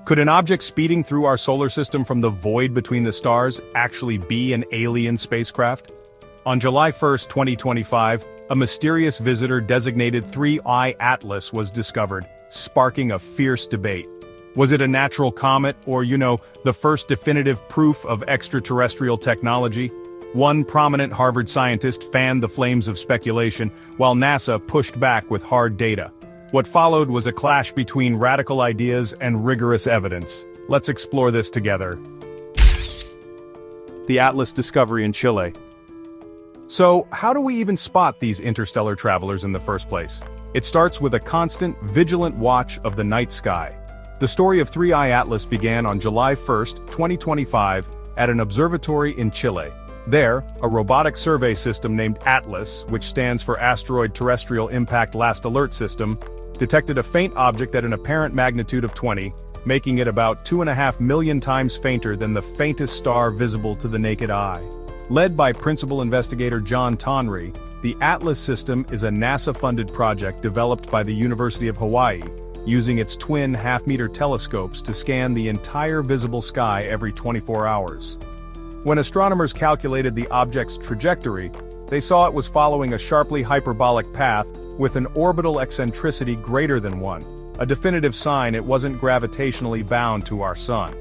Could an object speeding through our solar system from the void between the stars actually be an alien spacecraft? On July 1, 2025, a mysterious visitor designated 3I Atlas was discovered, sparking a fierce debate. Was it a natural comet or, the first definitive proof of extraterrestrial technology? One prominent Harvard scientist fanned the flames of speculation, while NASA pushed back with hard data. What followed was a clash between radical ideas and rigorous evidence. Let's explore this together. The Atlas discovery in Chile. So, how do we even spot these interstellar travelers in the first place? It starts with a constant, vigilant watch of the night sky. The story of 3I Atlas began on July 1, 2025, at an observatory in Chile. There, a robotic survey system named ATLAS, which stands for Asteroid Terrestrial Impact Last Alert System, detected a faint object at an apparent magnitude of 20, making it about 2.5 million times fainter than the faintest star visible to the naked eye. Led by principal investigator John Tonry, the ATLAS system is a NASA-funded project developed by the University of Hawaii, using its twin half-meter telescopes to scan the entire visible sky every 24 hours. When astronomers calculated the object's trajectory, they saw it was following a sharply hyperbolic path with an orbital eccentricity greater than 1, a definitive sign it wasn't gravitationally bound to our sun.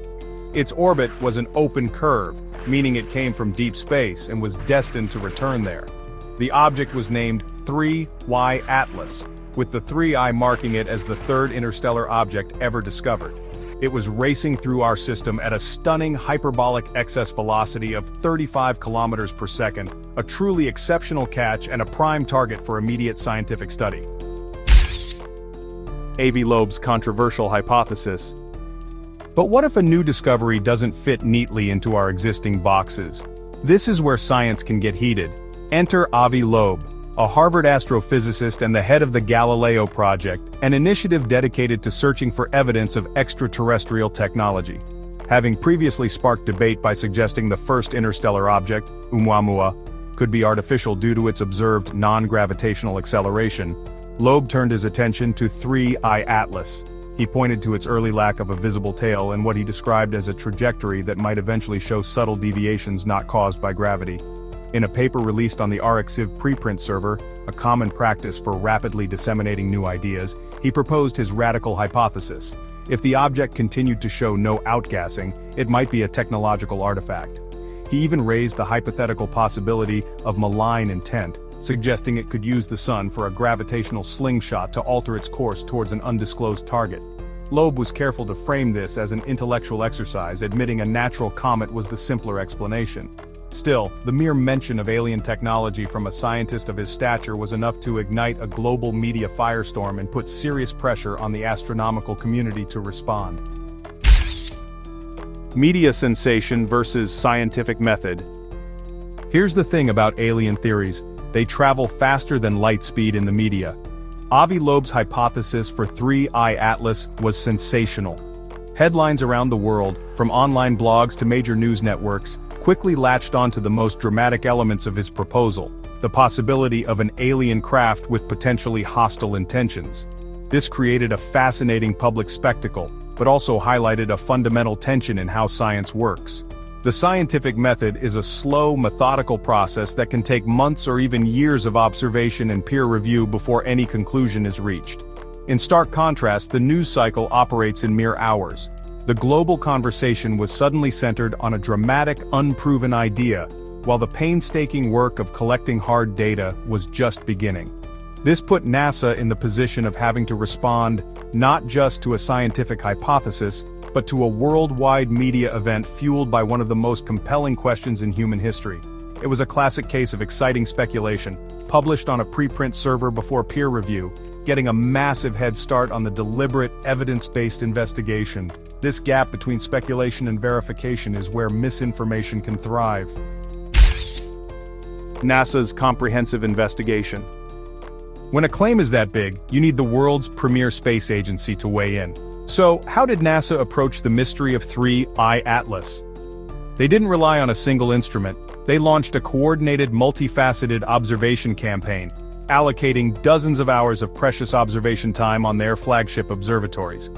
Its orbit was an open curve, meaning it came from deep space and was destined to return there. The object was named 3Y Atlas, with the 3I marking it as the third interstellar object ever discovered. It was racing through our system at a stunning hyperbolic excess velocity of 35 kilometers per second, a truly exceptional catch and a prime target for immediate scientific study. Avi Loeb's controversial hypothesis. But what if a new discovery doesn't fit neatly into our existing boxes? This is where science can get heated. Enter Avi Loeb, a Harvard astrophysicist and the head of the Galileo Project, an initiative dedicated to searching for evidence of extraterrestrial technology. Having previously sparked debate by suggesting the first interstellar object, Oumuamua, could be artificial due to its observed non-gravitational acceleration, Loeb turned his attention to 3I Atlas. He pointed to its early lack of a visible tail and what he described as a trajectory that might eventually show subtle deviations not caused by gravity. In a paper released on the RxIV preprint server, a common practice for rapidly disseminating new ideas, he proposed his radical hypothesis. If the object continued to show no outgassing, it might be a technological artifact. He even raised the hypothetical possibility of malign intent, suggesting it could use the sun for a gravitational slingshot to alter its course towards an undisclosed target. Loeb was careful to frame this as an intellectual exercise, admitting a natural comet was the simpler explanation. Still, the mere mention of alien technology from a scientist of his stature was enough to ignite a global media firestorm and put serious pressure on the astronomical community to respond. Media sensation versus scientific method. Here's the thing about alien theories. They travel faster than light speed in the media. Avi Loeb's hypothesis for 3I Atlas was sensational. Headlines around the world, from online blogs to major news networks, quickly latched onto the most dramatic elements of his proposal, the possibility of an alien craft with potentially hostile intentions. This created a fascinating public spectacle, but also highlighted a fundamental tension in how science works. The scientific method is a slow, methodical process that can take months or even years of observation and peer review before any conclusion is reached. In stark contrast, the news cycle operates in mere hours. The global conversation was suddenly centered on a dramatic, unproven idea, while the painstaking work of collecting hard data was just beginning. This put NASA in the position of having to respond not just to a scientific hypothesis, but to a worldwide media event fueled by one of the most compelling questions in human history. It was a classic case of exciting speculation, published on a preprint server before peer review, getting a massive head start on the deliberate, evidence-based investigation. This gap between speculation and verification is where misinformation can thrive. NASA's comprehensive investigation. When a claim is that big, you need the world's premier space agency to weigh in. So, how did NASA approach the mystery of 3I Atlas? They didn't rely on a single instrument. They launched a coordinated, multifaceted observation campaign, allocating dozens of hours of precious observation time on their flagship observatories.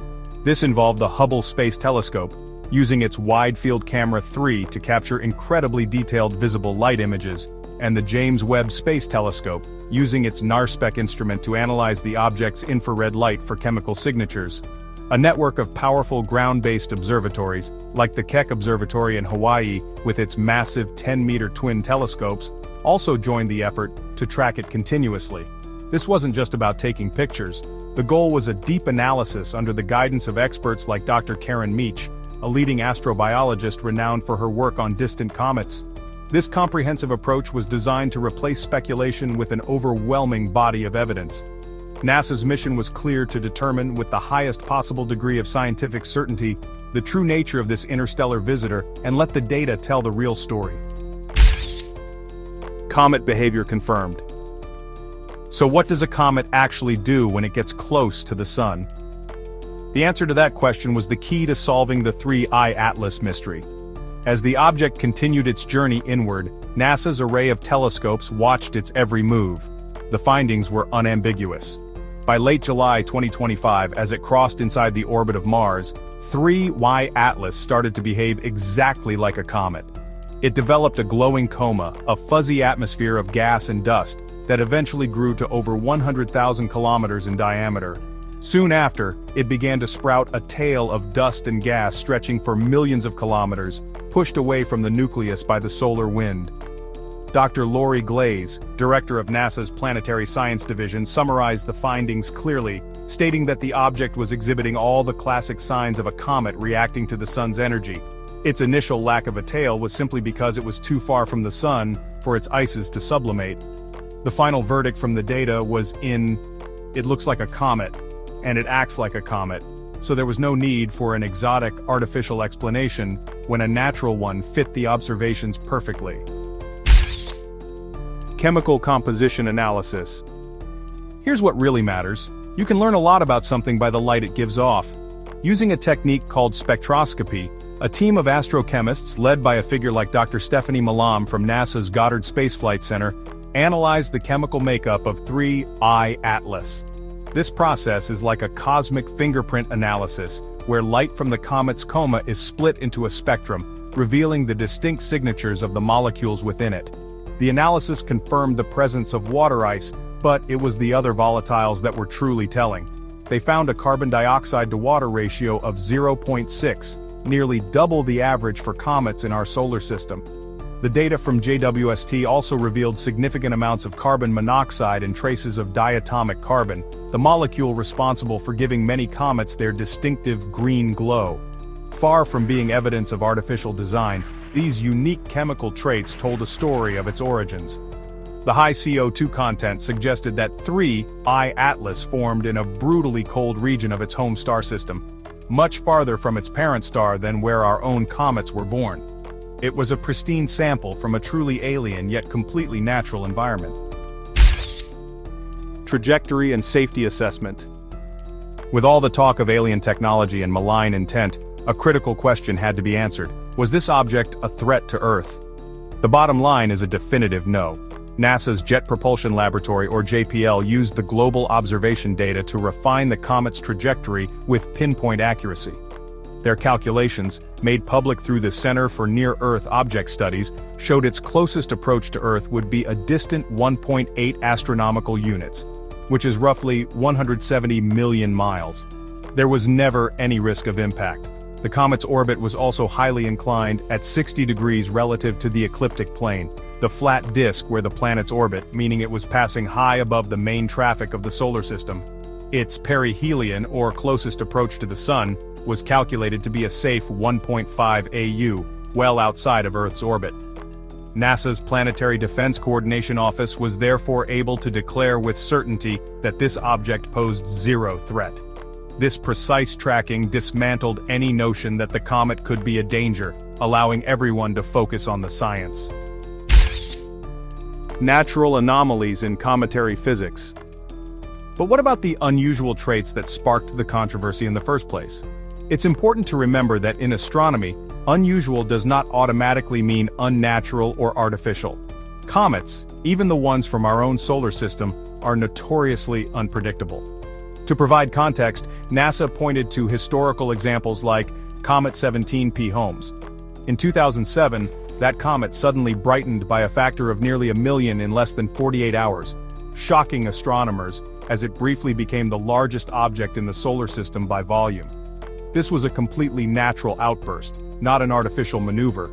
This involved the Hubble Space Telescope, using its Wide-Field Camera 3 to capture incredibly detailed visible light images, and the James Webb Space Telescope, using its NARSPEC instrument to analyze the object's infrared light for chemical signatures. A network of powerful ground-based observatories, like the Keck Observatory in Hawaii with its massive 10-meter twin telescopes, also joined the effort to track it continuously. This wasn't just about taking pictures. The goal was a deep analysis under the guidance of experts like Dr. Karen Meach, a leading astrobiologist renowned for her work on distant comets. This comprehensive approach was designed to replace speculation with an overwhelming body of evidence. NASA's mission was clear to determine, with the highest possible degree of scientific certainty, the true nature of this interstellar visitor and let the data tell the real story. Comet behavior confirmed. So what does a comet actually do when it gets close to the Sun? The answer to that question was the key to solving the 3I Atlas mystery. As the object continued its journey inward, NASA's array of telescopes watched its every move. The findings were unambiguous. By late July 2025, as it crossed inside the orbit of Mars, 3I Atlas started to behave exactly like a comet. It developed a glowing coma, a fuzzy atmosphere of gas and dust, that eventually grew to over 100,000 kilometers in diameter. Soon after, it began to sprout a tail of dust and gas stretching for millions of kilometers, pushed away from the nucleus by the solar wind. Dr. Lori Glaze, director of NASA's Planetary Science Division, summarized the findings clearly, stating that the object was exhibiting all the classic signs of a comet reacting to the Sun's energy. Its initial lack of a tail was simply because it was too far from the Sun for its ices to sublimate. The final verdict from the data was it looks like a comet, and it acts like a comet, so there was no need for an exotic, artificial explanation when a natural one fit the observations perfectly. Chemical composition analysis. Here's what really matters. You can learn a lot about something by the light it gives off. Using a technique called spectroscopy, a team of astrochemists led by a figure like Dr. Stephanie Malam from NASA's Goddard Space Flight Center analyzed the chemical makeup of 3I Atlas. This process is like a cosmic fingerprint analysis, where light from the comet's coma is split into a spectrum, revealing the distinct signatures of the molecules within it. The analysis confirmed the presence of water ice, but it was the other volatiles that were truly telling. They found a carbon dioxide to water ratio of 0.6, nearly double the average for comets in our solar system. The data from JWST also revealed significant amounts of carbon monoxide and traces of diatomic carbon, the molecule responsible for giving many comets their distinctive green glow. Far from being evidence of artificial design, these unique chemical traits told a story of its origins. The high CO2 content suggested that 3I Atlas formed in a brutally cold region of its home star system, much farther from its parent star than where our own comets were born. It was a pristine sample from a truly alien yet completely natural environment. Trajectory and safety assessment. With all the talk of alien technology and malign intent, a critical question had to be answered. Was this object a threat to Earth? The bottom line is a definitive no. NASA's Jet Propulsion Laboratory, or JPL, used the global observation data to refine the comet's trajectory with pinpoint accuracy. Their calculations, made public through the Center for Near-Earth Object Studies, showed its closest approach to Earth would be a distant 1.8 astronomical units, which is roughly 170 million miles. There was never any risk of impact. The comet's orbit was also highly inclined at 60 degrees relative to the ecliptic plane, the flat disk where the planets orbit, meaning it was passing high above the main traffic of the solar system. Its perihelion, or closest approach to the Sun, was calculated to be a safe 1.5 AU, well outside of Earth's orbit. NASA's Planetary Defense Coordination Office was therefore able to declare with certainty that this object posed zero threat. This precise tracking dismantled any notion that the comet could be a danger, allowing everyone to focus on the science. Natural anomalies in cometary physics. But what about the unusual traits that sparked the controversy in the first place? It's important to remember that in astronomy, unusual does not automatically mean unnatural or artificial. Comets, even the ones from our own solar system, are notoriously unpredictable. To provide context, NASA pointed to historical examples like Comet 17P Holmes. In 2007, that comet suddenly brightened by a factor of nearly 1 million in less than 48 hours, shocking astronomers as it briefly became the largest object in the solar system by volume. This was a completely natural outburst, not an artificial maneuver.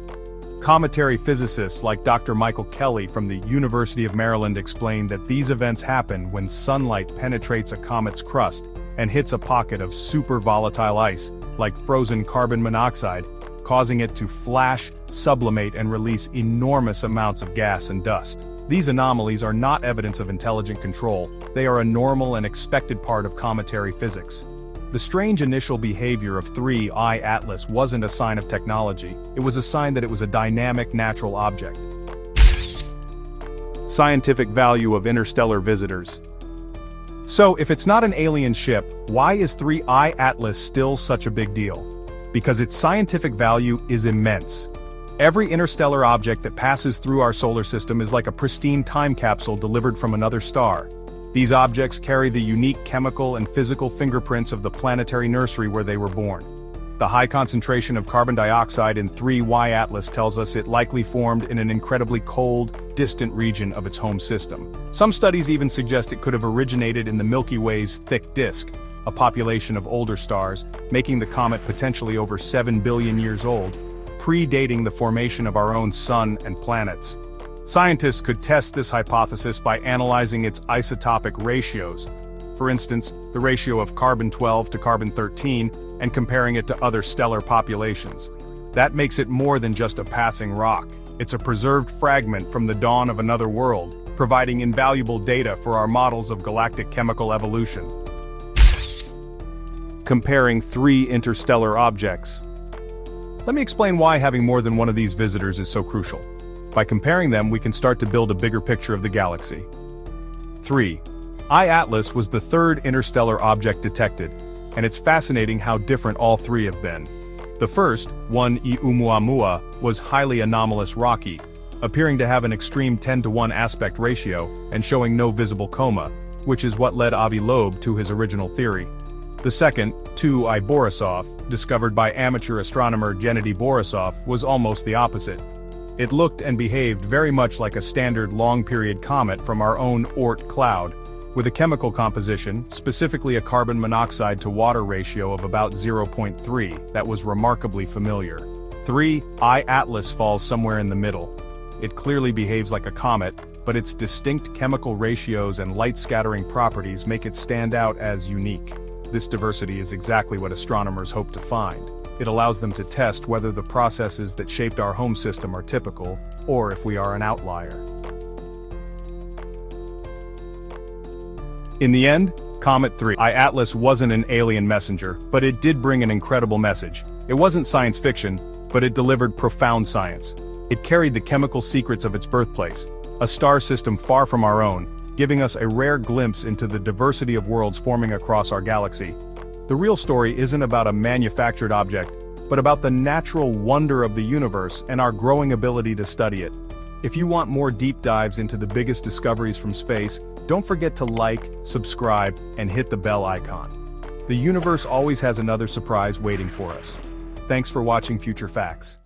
Cometary physicists like Dr. Michael Kelly from the University of Maryland explained that these events happen when sunlight penetrates a comet's crust and hits a pocket of super volatile ice, like frozen carbon monoxide, causing it to flash, sublimate, and release enormous amounts of gas and dust. These anomalies are not evidence of intelligent control, they are a normal and expected part of cometary physics. The strange initial behavior of 3I Atlas wasn't a sign of technology, it was a sign that it was a dynamic natural object. Scientific value of interstellar visitors. So, if it's not an alien ship, why is 3I Atlas still such a big deal? Because its scientific value is immense. Every interstellar object that passes through our solar system is like a pristine time capsule delivered from another star. These objects carry the unique chemical and physical fingerprints of the planetary nursery where they were born. The high concentration of carbon dioxide in 3Y Atlas tells us it likely formed in an incredibly cold, distant region of its home system. Some studies even suggest it could have originated in the Milky Way's thick disk, a population of older stars, making the comet potentially over 7 billion years old, predating the formation of our own sun and planets. Scientists could test this hypothesis by analyzing its isotopic ratios. For instance, the ratio of carbon-12 to carbon-13, and comparing it to other stellar populations. That makes it more than just a passing rock. It's a preserved fragment from the dawn of another world, providing invaluable data for our models of galactic chemical evolution. Comparing 3 interstellar objects. Let me explain why having more than one of these visitors is so crucial. By comparing them, we can start to build a bigger picture of the galaxy. 3I Atlas was the third interstellar object detected, and it's fascinating how different all 3 have been. The first, 1I Oumuamua, was highly anomalous rocky, appearing to have an extreme 10:1 aspect ratio and showing no visible coma, which is what led Avi Loeb to his original theory. The second, 2I Borisov, discovered by amateur astronomer Gennady Borisov, was almost the opposite. It looked and behaved very much like a standard long-period comet from our own Oort cloud, with a chemical composition, specifically a carbon monoxide to water ratio of about 0.3, that was remarkably familiar. 3I Atlas falls somewhere in the middle. It clearly behaves like a comet, but its distinct chemical ratios and light-scattering properties make it stand out as unique. This diversity is exactly what astronomers hope to find. It allows them to test whether the processes that shaped our home system are typical, or if we are an outlier. In the end, Comet 3I Atlas wasn't an alien messenger, but it did bring an incredible message. It wasn't science fiction, but it delivered profound science. It carried the chemical secrets of its birthplace, a star system far from our own, giving us a rare glimpse into the diversity of worlds forming across our galaxy. The real story isn't about a manufactured object, but about the natural wonder of the universe and our growing ability to study it. If you want more deep dives into the biggest discoveries from space, don't forget to like, subscribe, and hit the bell icon. The universe always has another surprise waiting for us. Thanks for watching Future Facts.